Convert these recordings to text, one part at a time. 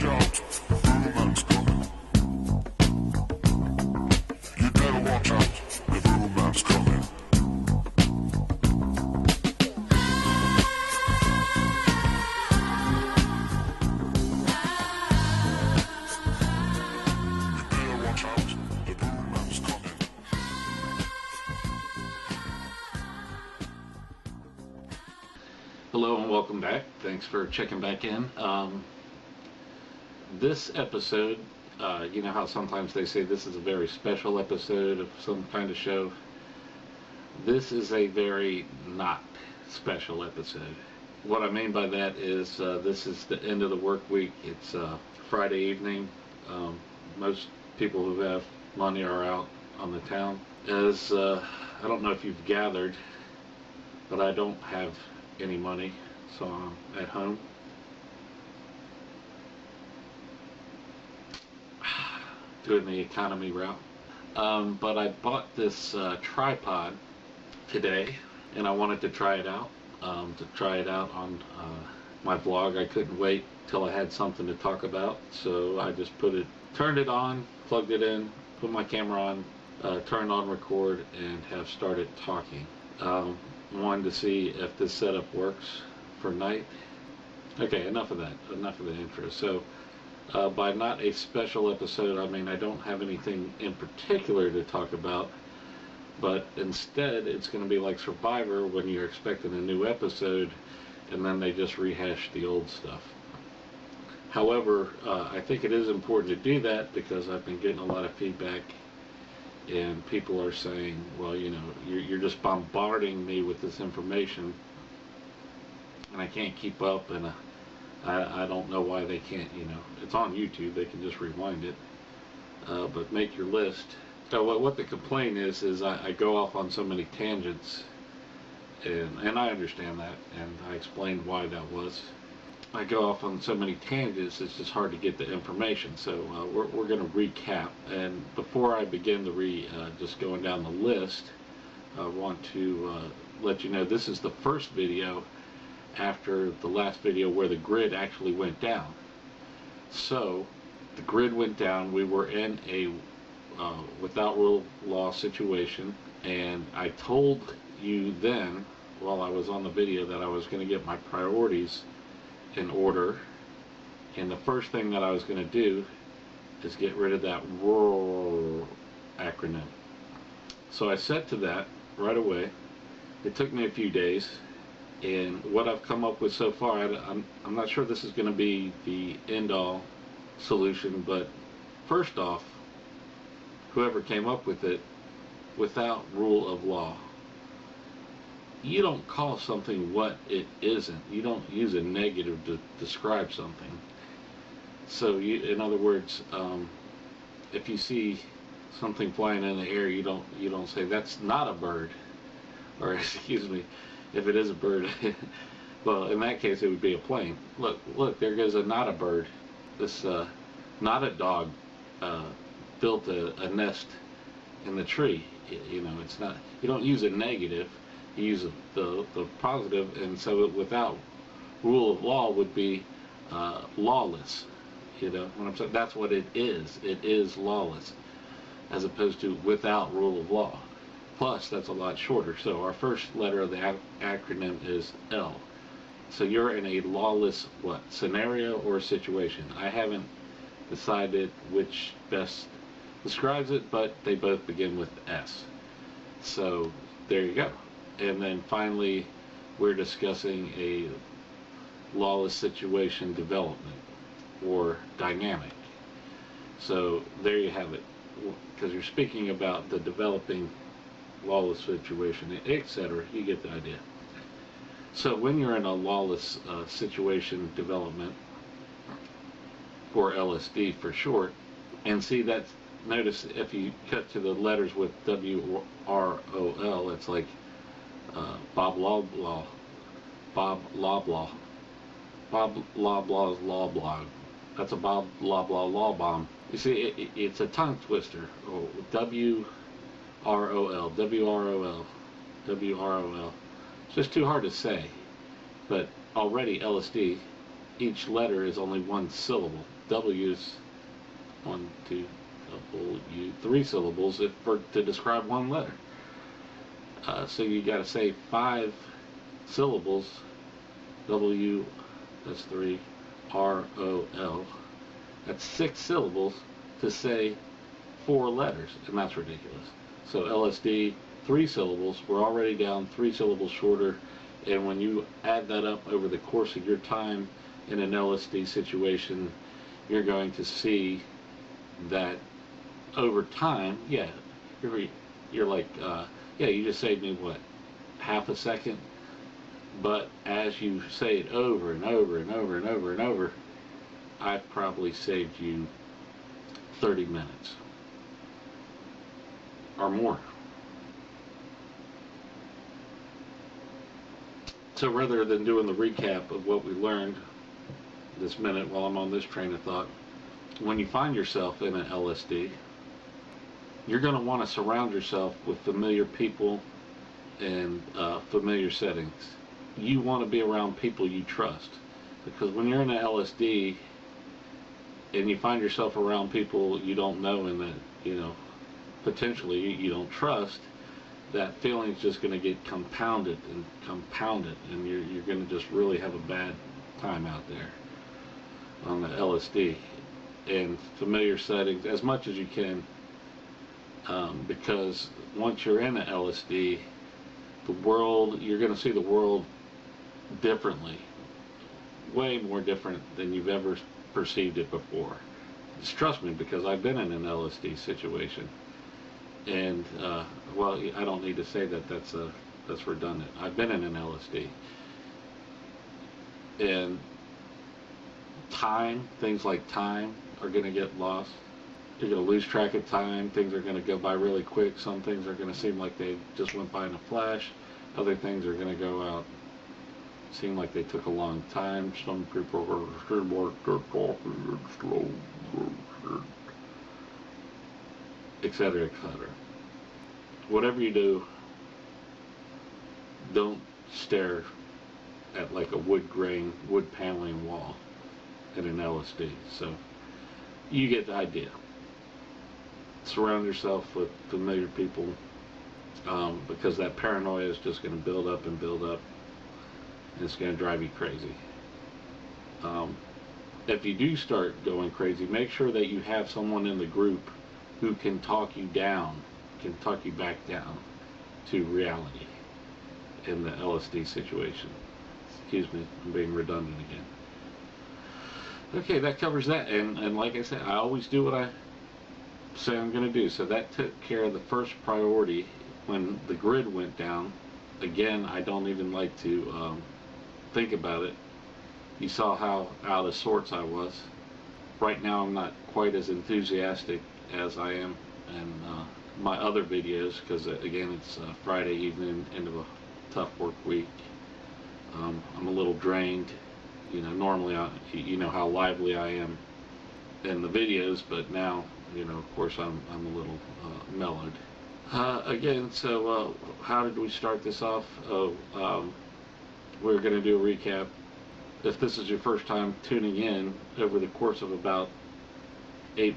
watch out, the BooMan's coming. You better watch out, the BooMan's coming. You better watch out, the BooMan's coming. Hello and welcome back. Thanks for checking back in. This episode, you know how sometimes they say this is a very special episode of some kind of show? This is a very not special episode. What I mean by that is this is the end of the work week. It's Friday evening. Most people who have money are out on the town. As I don't know if you've gathered, but I don't have any money, so I'm at home. Doing the economy route. But I bought this tripod today, and I wanted to try it out. On my vlog. I couldn't wait till I had something to talk about, so I just turned it on, plugged it in, put my camera on, turned on record, and have started talking. Wanted to see if this setup works for night. Okay, enough of that. Enough of the intro. So, by not a special episode, I mean I don't have anything in particular to talk about, but instead it's going to be like Survivor when you're expecting a new episode and then they just rehash the old stuff. However, I think it is important to do that because I've been getting a lot of feedback and people are saying, well, you know, you're just bombarding me with this information and I can't keep up, and I don't know why they can't, you know, it's on YouTube, they can just rewind it, but make your list. So what the complaint is I go off on so many tangents, and I understand that, and I explained why that was. I go off on so many tangents, it's just hard to get the information. So we're going to recap. And before I begin to just going down the list, I want to let you know this is the first video after the last video where the grid actually went down. So the grid went down. We were in a without rule of law situation, and I told you then while I was on the video that I was going to get my priorities in order, and the first thing that I was going to do is get rid of that WROL acronym. So I set to that right away. It took me a few days, and what I've come up with so far, I'm not sure this is going to be the end-all solution, but first off, whoever came up with it, without rule of law, you don't call something what it isn't. You don't use a negative to describe something. So in other words, if you see something flying in the air, you don't say that's not a bird, or excuse me, if it is a bird, well, in that case it would be a plane. Look, there goes a not a bird. This not a dog built a nest in the tree. You know, it's not. You don't use a negative. You use the positive, and so without rule of law would be lawless. You know what I'm saying? That's what it is. It is lawless, as opposed to without rule of law. Plus, that's a lot shorter. So our first letter of the acronym is L. So you're in a lawless what? Scenario or situation? I haven't decided which best describes it, but they both begin with S. So there you go. And then finally, we're discussing a lawless situation development or dynamic. So there you have it. Because you're speaking about the developing lawless situation, etc. You get the idea. So when you're in a lawless situation development, or LSD for short, and see that, notice if you cut to the letters with WROL, it's like Bob Loblaw. Bob Loblaw. Bob Loblaw's Law Blog. That's a Bob Loblaw law bomb. You see, it's a tongue twister. WROL. It's just too hard to say. But already LSD, each letter is only one syllable. W is one, two, W, three syllables to describe one letter. So you got to say 5 syllables. W, that's 3. ROL, that's 6 syllables to say 4 letters, and that's ridiculous. So LSD, 3 syllables. We're already down 3 syllables shorter, and when you add that up over the course of your time in an LSD situation, you're going to see that over time, yeah, you're like, yeah, you just saved me what, half a second? But as you say it over and over and over and over and over, I've probably saved you 30 minutes or more. So rather than doing the recap of what we learned this minute while I'm on this train of thought, when you find yourself in an LSD, you're going to want to surround yourself with familiar people and familiar settings. You want to be around people you trust, because when you're in an LSD and you find yourself around people you don't know and that, you know, potentially you don't trust, that feeling's just going to get compounded, and you're going to just really have a bad time out there on the LSD. And familiar settings as much as you can, because once you're in the LSD, you're going to see the world differently, way more different than you've ever perceived it before. Just trust me, because I've been in an LSD situation, and well, I don't need to say that. That's redundant. I've been in an LSD, and things like time are going to get lost. You're going to lose track of time. Things are going to go by really quick. Some things are going to seem like they just went by in a flash. Other things are going to go out, seem like they took a long time. Some people are more talking slow, etc., etc. Whatever you do, don't stare at like a wood paneling wall in an LSD. So you get the idea. Surround yourself with familiar people, because that paranoia is just going to build up and build up, and it's going to drive you crazy. If you do start going crazy, make sure that you have someone in the group who can talk you back down to reality in the LSD situation. Excuse me, I'm being redundant again. Okay, that covers that, and like I said, I always do what I say I'm going to do. So that took care of the first priority. When the grid went down, again, I don't even like to think about it. You saw how out of sorts I was. Right now I'm not quite as enthusiastic as I am in my other videos, because again, it's Friday evening, end of a tough work week. I'm a little drained. You know, normally you know how lively I am in the videos, but now, you know, of course, I'm a little mellowed. Again, so how did we start this off? We're going to do a recap. If this is your first time tuning in, over the course of about 8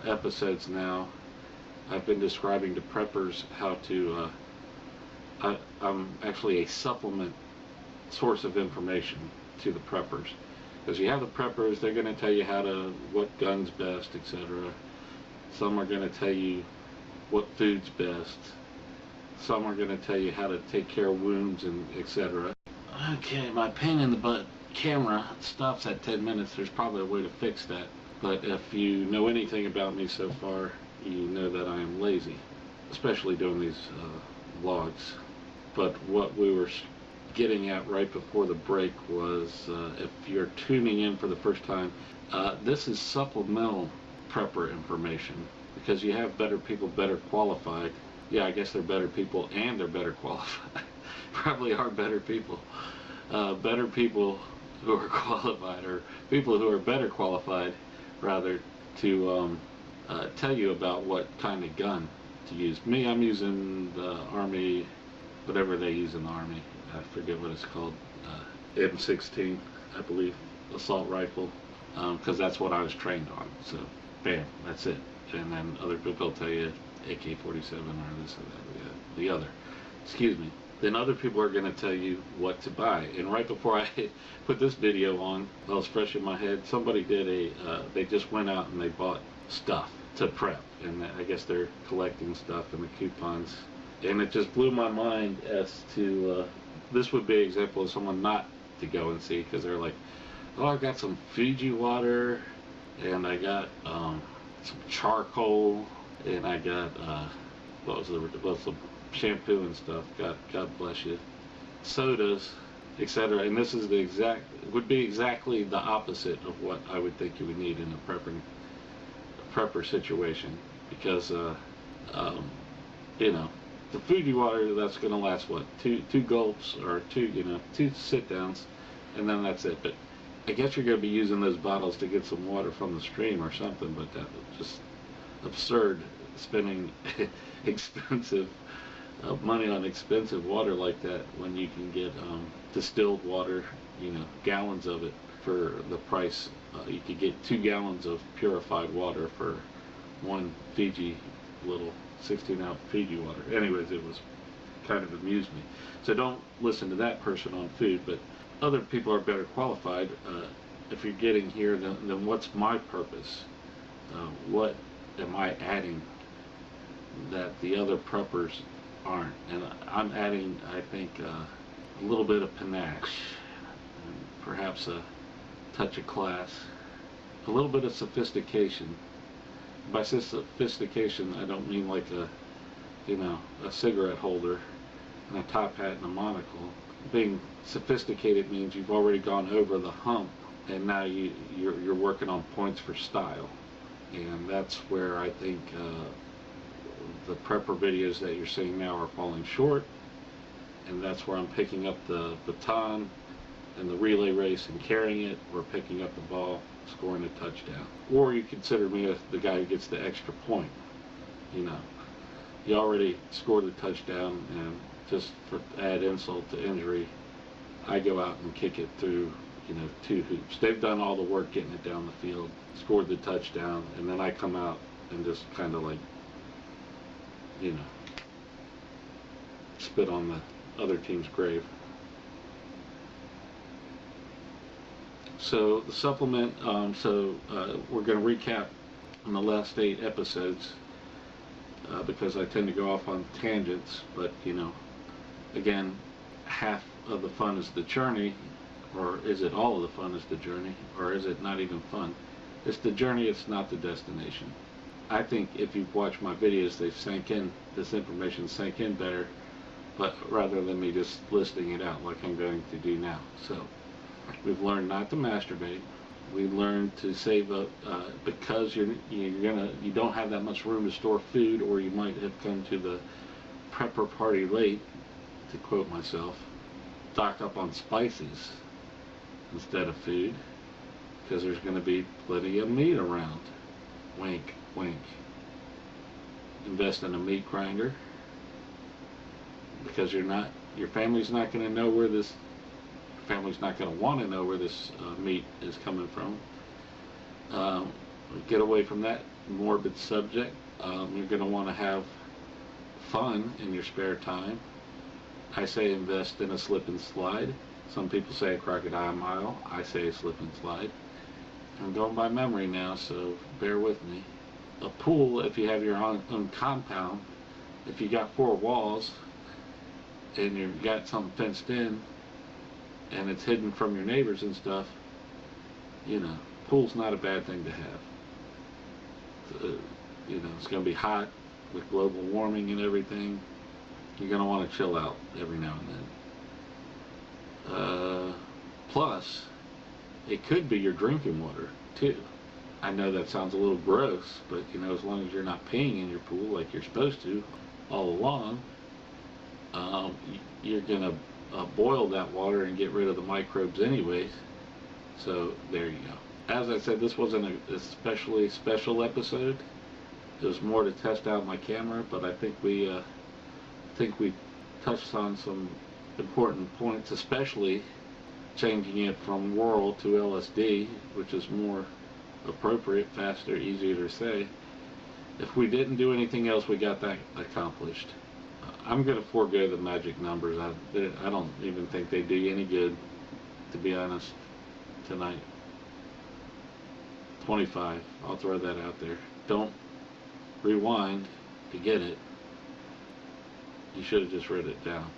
episodes now, I've been describing to preppers how to, I'm actually a supplement source of information to the preppers. Because you have the preppers, they're going to tell you what gun's best, etc. Some are going to tell you what food's best. Some are going to tell you how to take care of wounds, and etc. Okay, my pain in the butt camera stops at 10 minutes. There's probably a way to fix that. But if you know anything about me so far, you know that I am lazy, especially doing these vlogs. But what we were getting at right before the break was, if you're tuning in for the first time, this is supplemental prepper information, because you have better people, better qualified. Yeah, I guess they're better people and they're better qualified. Probably are better people. Better people who are qualified, or people who are better qualified, rather, to tell you about what kind of gun to use. Me, I'm using the Army, whatever they use in the Army. I forget what it's called. M16, I believe, assault rifle. because that's what I was trained on. So, bam, that's it. And then other people tell you AK-47 or this or that, the other. Excuse me. Then other people are going to tell you what to buy. And right before I put this video on, while it's fresh in my head, somebody did they just went out and they bought stuff to prep. And I guess they're collecting stuff and the coupons. And it just blew my mind as to, this would be an example of someone not to go and see, because they're like, oh, I got some Fiji water, and I got some charcoal, and I got, some shampoo and stuff, God bless you, sodas, etc. And this is would be exactly the opposite of what I would think you would need in a prepper situation, because the Fiji water, that's going to last what, two gulps, or two sit downs, and then that's it. But I guess you're going to be using those bottles to get some water from the stream or something, but that was just absurd, spending expensive money on expensive water like that when you can get distilled water, gallons of it for the price. You could get 2 gallons of purified water for one Fiji, little 16-ounce Fiji water. Anyways, it was kind of amused me. So don't listen to that person on food, but other people are better qualified. If you're getting here, then what's my purpose? What am I adding that the other preppers aren't? And I'm adding, I think, a little bit of panache, and perhaps a touch of class, a little bit of sophistication. By sophistication, I don't mean like a cigarette holder and a top hat and a monocle. Being sophisticated means you've already gone over the hump, and now you're working on points for style. And that's where I think the prepper videos that you're seeing now are falling short, and that's where I'm picking up the baton and the relay race and carrying it, or picking up the ball, scoring a touchdown. Or you consider me as the guy who gets the extra point. You already scored a touchdown, and just for add insult to injury, I go out and kick it through 2 hoops. They've done all the work getting it down the field, scored the touchdown, and then I come out and just kind of like spit on the other team's grave. So the supplement, we're going to recap on the last 8 episodes, because I tend to go off on tangents, but again, half of the fun is the journey, or is it all of the fun is the journey, or is it not even fun? It's the journey, it's not the destination. I think if you've watched my videos, this information sank in better, but rather than me just listing it out like I'm going to do now. So we've learned not to masturbate. We learned to save up because you don't have that much room to store food, or you might have come to the prepper party late, to quote myself. Stock up on spices instead of food, because there's going to be plenty of meat around. Wink, wink. Invest in a meat grinder, because your family's not going to know where this. Family's not going to want to know where this meat is coming from. Get away from that morbid subject. You're going to want to have fun in your spare time. I say invest in a slip and slide. Some people say a crocodile mile. I say a slip and slide. I'm going by memory now, so bear with me. A pool, if you have your own compound, if you got 4 walls and you've got something fenced in, and it's hidden from your neighbors and stuff, pool's not a bad thing to have. It's going to be hot with global warming and everything. You're going to want to chill out every now and then. Plus, it could be your drinking water, too. I know that sounds a little gross, but, as long as you're not peeing in your pool like you're supposed to all along, you're going to boil that water and get rid of the microbes anyways. So there you go. As I said, this wasn't an especially special episode. It was more to test out my camera, but I think we touched on some important points, especially changing it from WROL to LSD, which is more appropriate, faster, easier to say. If we didn't do anything else, we got that accomplished. I'm going to forego the magic numbers. I don't even think they do you any good, to be honest, tonight. 25. I'll throw that out there. Don't rewind to get it. You should have just written it down.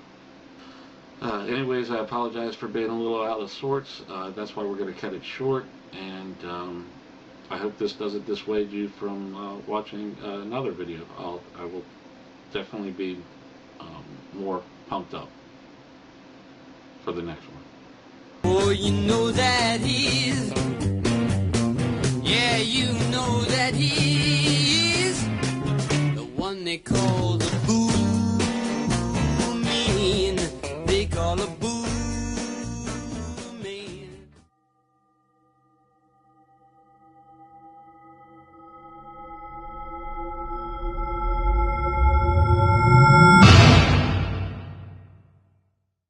Anyways, I apologize for being a little out of sorts. That's why we're going to cut it short. And I hope this doesn't dissuade you from watching another video. I will definitely be more pumped up for the next one. Oh, you know that he's, yeah, you know that he's the one they call